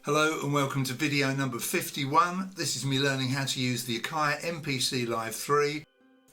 Hello and welcome to video number 51. This is me learning how to use the AKAI MPC Live III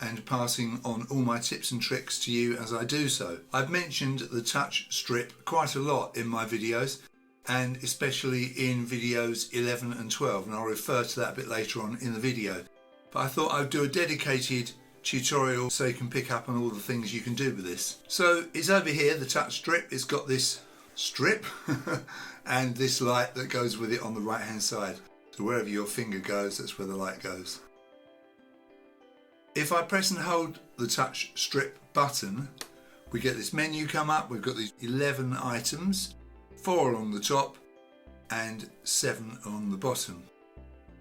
and passing on all my tips and tricks to you as I do so. I've mentioned the Touchstrip quite a lot in my videos, and especially in videos 11 and 12, and I'll refer to that a bit later on in the video. But I thought I'd do a dedicated tutorial so you can pick up on all the things you can do with this. So it's over here, the Touchstrip. It's got this strip and this light that goes with it on the right hand side. So wherever your finger goes, that's where the light goes. If I press and hold the Touchstrip button, we get this menu come up. We've got these 11 items, 4 along the top and 7 on the bottom.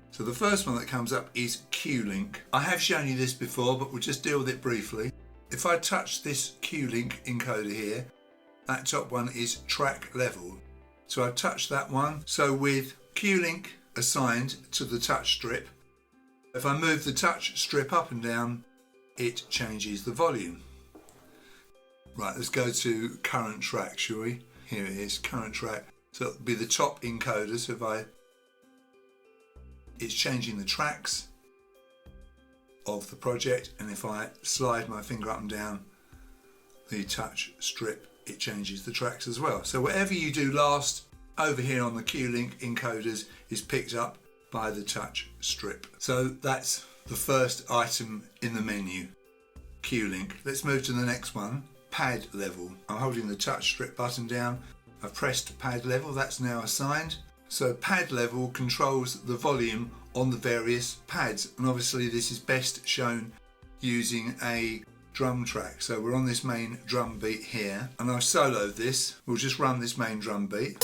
So the first one that comes up is Q-Link. I have shown you this before, but we'll just deal with it briefly. If I touch this Q-Link encoder here, that top one is track level. So I touch that one. So with Q-Link assigned to the Touchstrip, if I move the Touchstrip up and down, it changes the volume. Right, let's go to current track, shall we? Here it is, current track. So it'll be the top encoder. So it's changing the tracks of the project, and if I slide my finger up and down the Touchstrip, it changes the tracks as well. So whatever you do last over here on the Q-Link encoders is picked up by the Touchstrip. So that's the first item in the menu, Q-Link. Let's move to the next one, pad level. I'm holding the Touchstrip button down. I've pressed pad level, that's now assigned. So pad level controls the volume on the various pads, and obviously this is best shown using a drum track. So we're on this main drum beat here, and I've soloed this. We'll just run this main drum beat.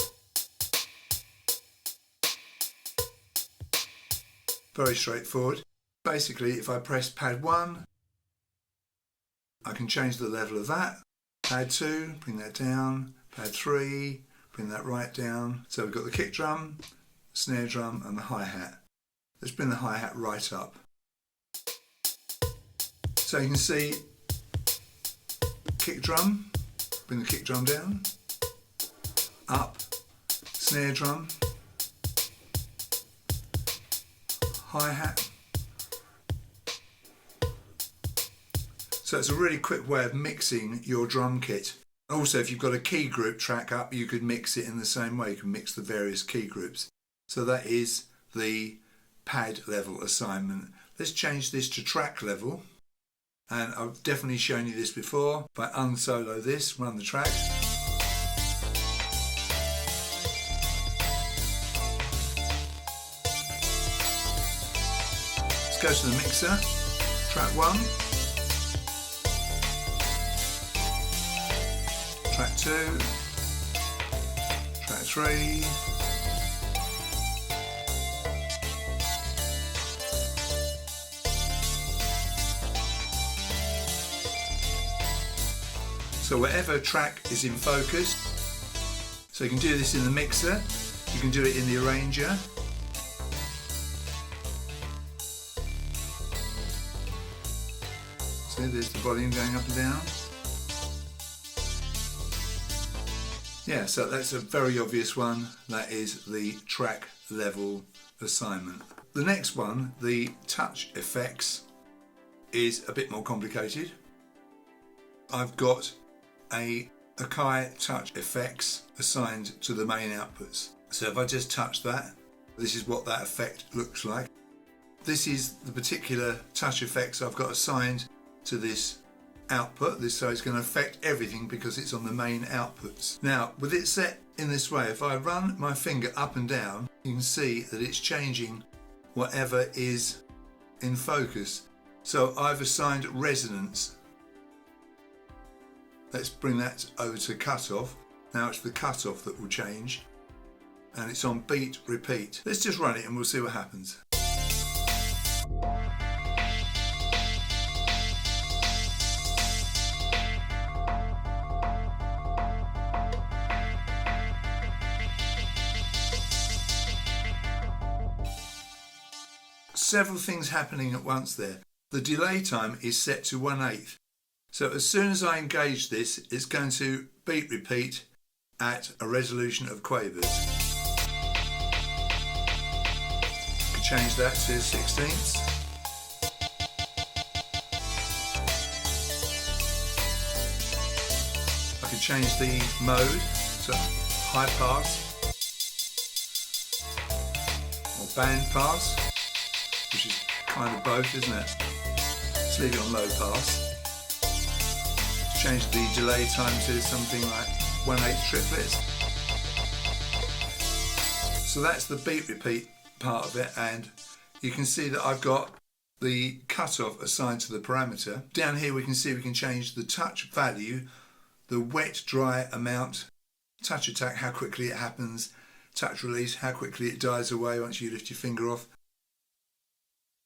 Very straightforward. Basically, if I press pad 1, I can change the level of that. Pad 2, bring that down. Pad 3, bring that right down. So we've got the kick drum, snare drum and the hi-hat. Let's bring the hi-hat right up. So you can see kick drum, bring the kick drum down, up, snare drum, hi-hat. So it's a really quick way of mixing your drum kit. Also, if you've got a key group track up, you could mix it in the same way. You can mix the various key groups. So that is the pad level assignment. Let's change this to track level. And I've definitely shown you this before. If I unsolo this, run the track. Let's go to the mixer. Track 1. Track 2. Track 3. So whatever track is in focus, so you can do this in the mixer, you can do it in the arranger. See, there's the volume going up and down. Yeah, so that's a very obvious one. That is the track level assignment. The next one, the touch effects, is a bit more complicated. I've got a AKAI touch effects assigned to the main outputs. So if I just touch that, this is what that effect looks like. This is the particular touch effects I've got assigned to this output. So it's going to affect everything because it's on the main outputs. Now, with it set in this way, if I run my finger up and down, you can see that it's changing whatever is in focus. So I've assigned resonance. Let's bring that over to cutoff. Now it's the cutoff that will change, and it's on beat repeat. Let's just run it and we'll see what happens. Several things happening at once there. The delay time is set to 1/8. So as soon as I engage this, it's going to beat repeat at a resolution of quavers. change that to 16ths. I can change the mode to high pass or band pass, which is kind of both, isn't it? Let's leave it on low pass. Change the delay time to something like 1/8 triplets. So that's the beat repeat part of it, and you can see that I've got the cutoff assigned to the parameter. Down here we can see we can change the touch value, the wet dry amount, touch attack, how quickly it happens, touch release, how quickly it dies away once you lift your finger off.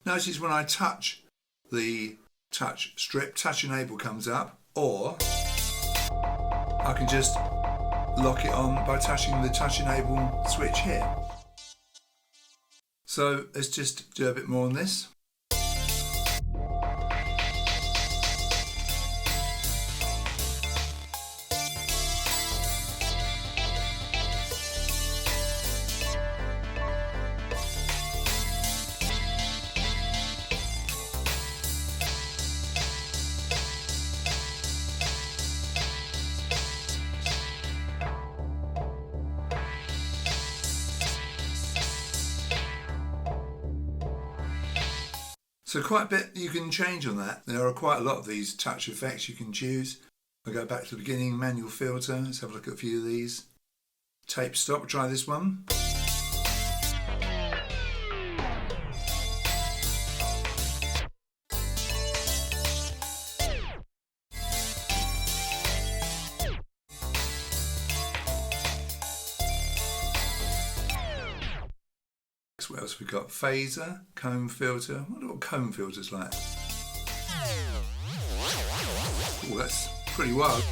Notice when I touch the touch strip, touch enable comes up, or I can just lock it on by touching the touch enable switch here. So let's just do a bit more on this. So quite a bit you can change on that. There are quite a lot of these touch effects you can choose. I'll go back to the beginning, manual filter, let's have a look at a few of these. Tape stop, try this one. What else we got? Phaser, comb filter. I wonder what comb filter's like. Oh, that's pretty wild.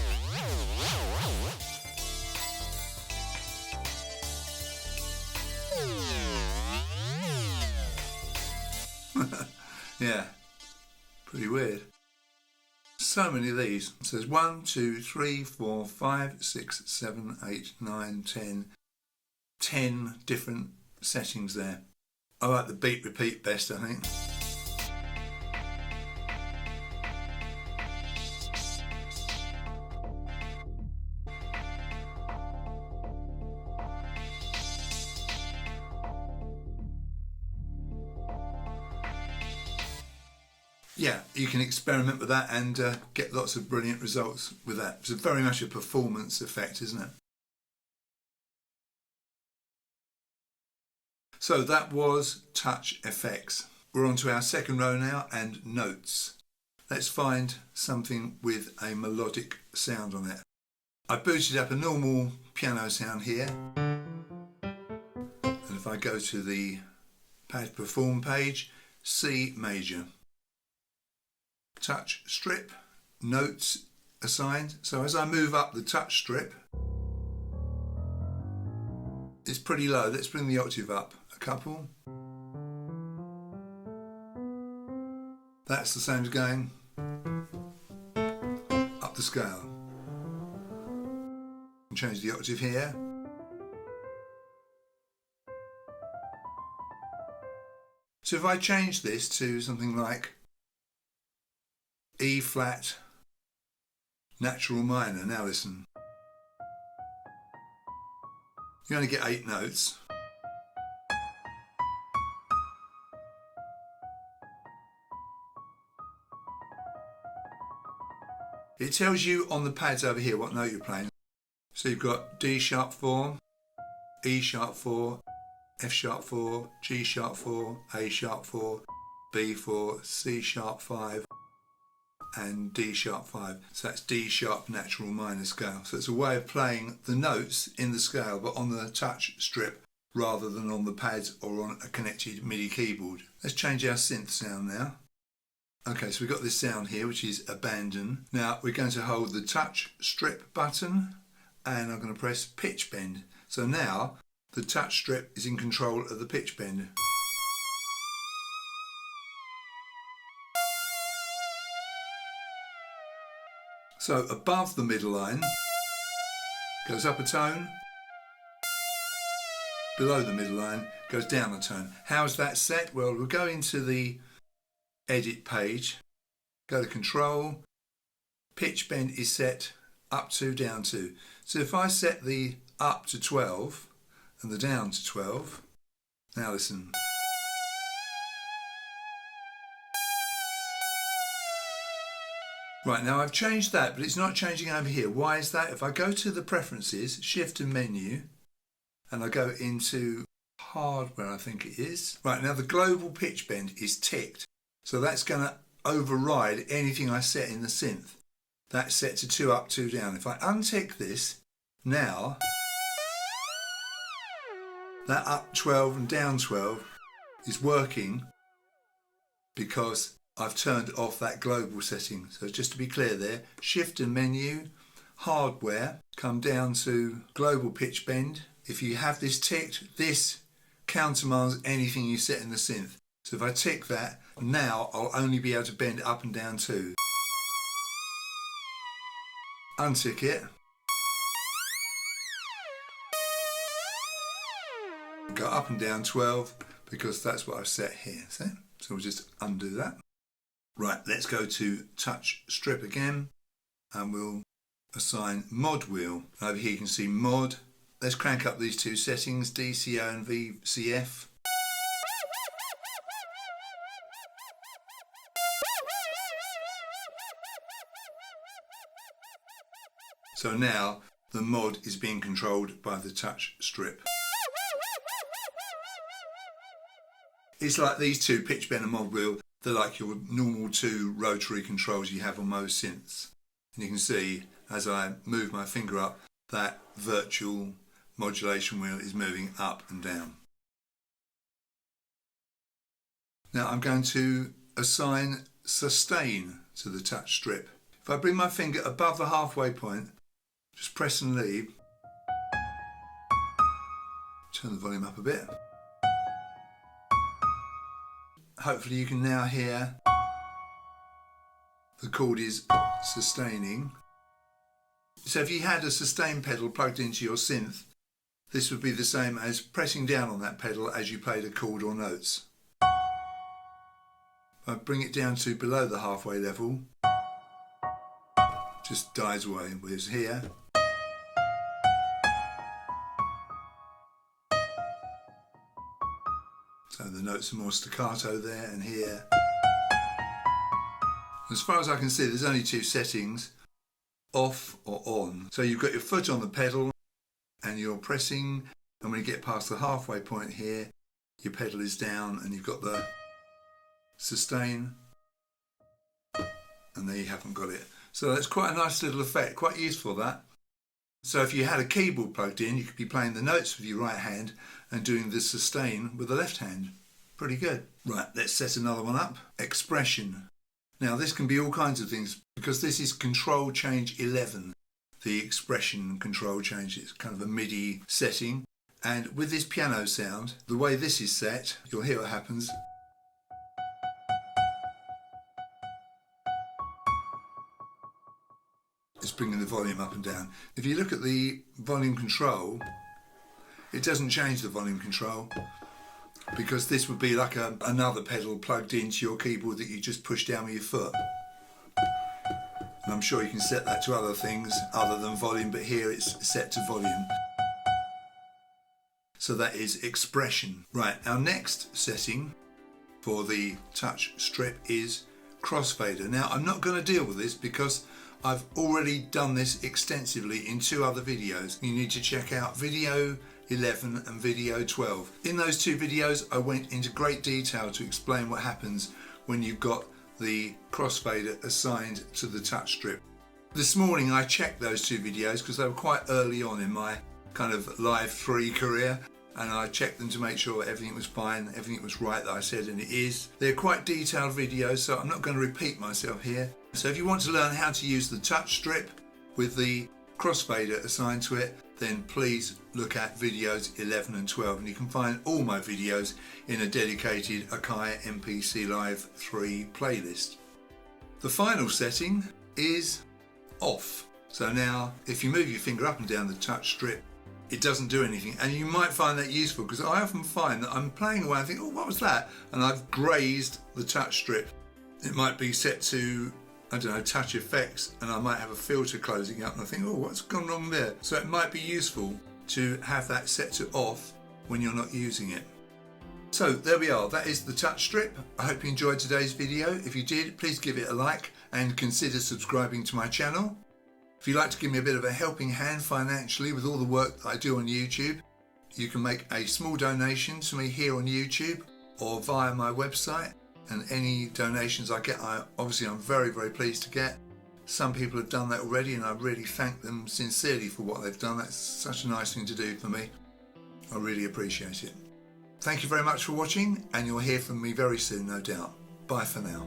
Yeah, pretty weird. So many of these. So there's 1, 2, 3, 4, 5, 6, 7, 8, 9, 10 different settings there. I like the beat repeat best, I think. Yeah, you can experiment with that and get lots of brilliant results with that. It's very much a performance effect, isn't it? So that was touch effects. We're on to our second row now, and notes. Let's find something with a melodic sound on it. I booted up a normal piano sound here, and if I go to the pad perform page, C major. Touch strip, notes assigned. So as I move up the touch strip, it's pretty low. Let's bring the octave up a couple. That's the same as going up the scale. And change the octave here. So if I change this to something like E flat natural minor, now listen. You only get 8 notes. It tells you on the pads over here what note you're playing. So you've got D sharp 4, E sharp 4, F sharp 4, G sharp 4, A sharp 4, B 4, C sharp 5 and D sharp 5. So that's D sharp natural minor scale. So it's a way of playing the notes in the scale but on the touch strip rather than on the pads or on a connected MIDI keyboard. Let's change our synth sound now. Okay, so we've got this sound here which is abandon. Now we're going to hold the touch strip button and I'm going to press pitch bend. So now the touch strip is in control of the pitch bend. So above the middle line, goes up a tone, below the middle line, goes down a tone. How's that set? Well, we'll go into the edit page, go to control, pitch bend is set up to, down to. So if I set the up to 12 and the down to 12, now listen. Right, now I've changed that, but it's not changing over here. Why is that? If I go to the preferences, shift and menu, and I go into hardware, I think it is. Right, now the global pitch bend is ticked. So that's going to override anything I set in the synth. That's set to 2 up, 2 down. If I untick this, now that up 12 and down 12 is working because I've turned off that global setting. So just to be clear there, shift and menu, hardware, come down to global pitch bend. If you have this ticked, this countermands anything you set in the synth. So if I tick that, now I'll only be able to bend up and down 2. Untick it. Go up and down 12 because that's what I've set here. See? So we'll just undo that. Right, let's go to Touchstrip again and we'll assign mod wheel. Over here you can see mod. Let's crank up these two settings, DCO and VCF. So now the mod is being controlled by the Touchstrip. It's like these two, pitch bend and mod wheel, they're like your normal 2 rotary controls you have on most synths. And you can see as I move my finger up, that virtual modulation wheel is moving up and down. Now I'm going to assign sustain to the Touchstrip. If I bring my finger above the halfway point, just press and leave, turn the volume up a bit. Hopefully you can now hear the chord is sustaining. So if you had a sustain pedal plugged into your synth, this would be the same as pressing down on that pedal as you played a chord or notes. If I bring it down to below the halfway level, just dies away, whereas here so the notes are more staccato there and here. As far as I can see, there's only 2 settings, off or on. So you've got your foot on the pedal and you're pressing, and when you get past the halfway point here, your pedal is down and you've got the sustain, and there you haven't got it. So that's quite a nice little effect, quite useful that. So if you had a keyboard plugged in, you could be playing the notes with your right hand and doing the sustain with the left hand. Pretty good. Right, let's set another one up. Expression. Now this can be all kinds of things because this is control change 11. The expression control change is kind of a MIDI setting. And with this piano sound, the way this is set, you'll hear what happens. It's bringing the volume up and down. If you look at the volume control, it doesn't change the volume control because this would be like another pedal plugged into your keyboard that you just push down with your foot. And I'm sure you can set that to other things other than volume, but here it's set to volume. So that is expression. Right, our next setting for the Touchstrip is Crossfader. Now I'm not going to deal with this because I've already done this extensively in 2 other videos. You need to check out video 11 and video 12. In those 2 videos I went into great detail to explain what happens when you've got the Crossfader assigned to the Touchstrip. This morning I checked those 2 videos because they were quite early on in my kind of Live 3 career, and I checked them to make sure everything was fine, everything was right that I said, and it is. They're quite detailed videos, so I'm not going to repeat myself here. So if you want to learn how to use the Touchstrip with the Crossfader assigned to it, then please look at videos 11 and 12, and you can find all my videos in a dedicated AKAI MPC Live III playlist. The final setting is off. So now if you move your finger up and down the Touchstrip, it doesn't do anything. And you might find that useful, because I often find that I'm playing away and think, oh, what was that? And I've grazed the touch strip. It might be set to, I don't know, touch effects, and I might have a filter closing up and I think, oh, what's gone wrong there? So it might be useful to have that set to off when you're not using it. So there we are, that is the touch strip. I hope you enjoyed today's video. If you did, please give it a like and consider subscribing to my channel. If you'd like to give me a bit of a helping hand financially with all the work that I do on YouTube, you can make a small donation to me here on YouTube or via my website, and any donations I get, obviously I'm very, very pleased to get. Some people have done that already and I really thank them sincerely for what they've done. That's such a nice thing to do for me. I really appreciate it. Thank you very much for watching, and you'll hear from me very soon, no doubt. Bye for now.